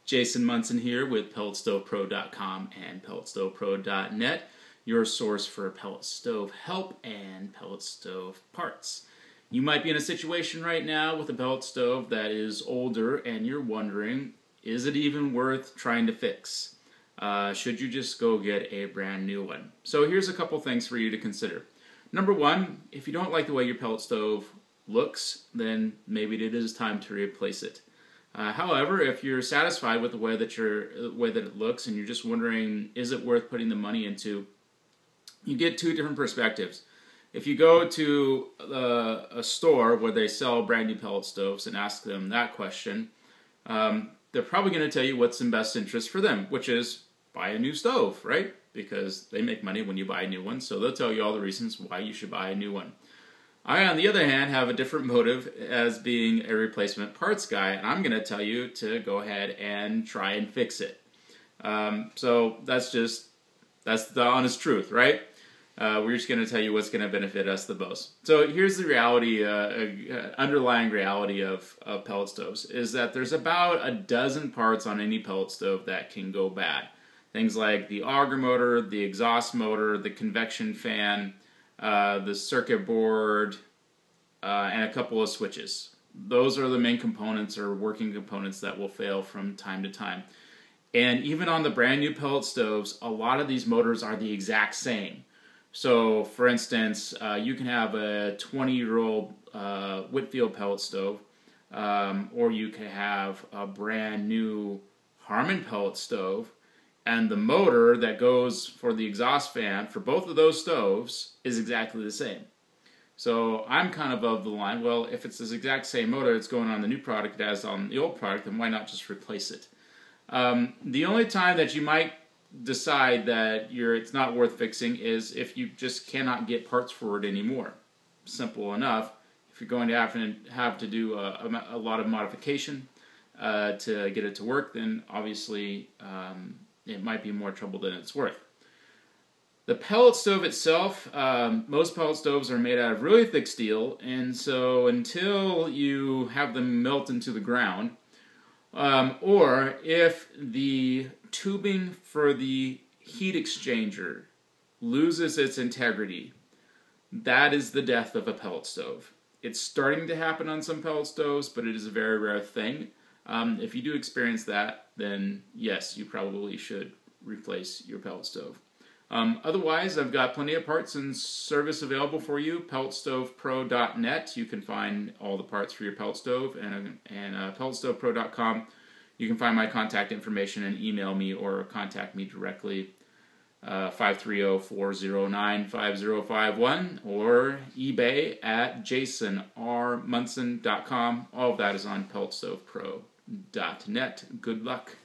Jason Munson here with PelletStovePro.com and PelletStovePro.net, your source for pellet stove help and pellet stove parts. You might be in a situation right now with a pellet stove that is older and you're wondering, is it even worth trying to fix? Should you just go get a brand new one? So here's a couple things for you to consider. Number one, if you don't like the way your pellet stove looks, then maybe it is time to replace it. However, if you're satisfied with the way that it looks and you're just wondering, is it worth putting the money into, you get two different perspectives. If you go to a store where they sell brand new pellet stoves and ask them that question, they're probably going to tell you what's in best interest for them, which is buy a new stove, right? Because they make money when you buy a new one, so they'll tell you all the reasons why you should buy a new one. I, on the other hand, have a different motive as being a replacement parts guy, and I'm going to tell you to go ahead and try and fix it. So that's the honest truth, right? We're just going to tell you what's going to benefit us the most. So here's the reality, underlying reality of pellet stoves, is that there's about a dozen parts on any pellet stove that can go bad. Things like the auger motor, the exhaust motor, the convection fan, the circuit board, and a couple of switches. Those are the main components or working components that will fail from time to time. And even on the brand new pellet stoves, a lot of these motors are the exact same. So, for instance, you can have a 20-year-old Whitfield pellet stove, or you can have a brand new Harman pellet stove, and the motor that goes for the exhaust fan for both of those stoves is exactly the same. So I'm kind of the line, well, if it's this exact same motor that's going on the new product as on the old product, then why not just replace it? The only time that you might decide that it's not worth fixing is if you just cannot get parts for it anymore. Simple enough. If you're going to have to do a lot of modification to get it to work, then obviously it might be more trouble than it's worth. The pellet stove itself, most pellet stoves are made out of really thick steel, and so until you have them melt into the ground, or if the tubing for the heat exchanger loses its integrity, that is the death of a pellet stove. It's starting to happen on some pellet stoves, but it is a very rare thing. If you do experience that, then yes, you probably should replace your pellet stove. Otherwise, I've got plenty of parts and service available for you. PelletStovePro.net. You can find all the parts for your pellet stove, and PelletStovePro.com. You can find my contact information and email me or contact me directly, 530-409-5051, or eBay at jasonrmunson.com. All of that is on PelletStovePro.net. Good luck.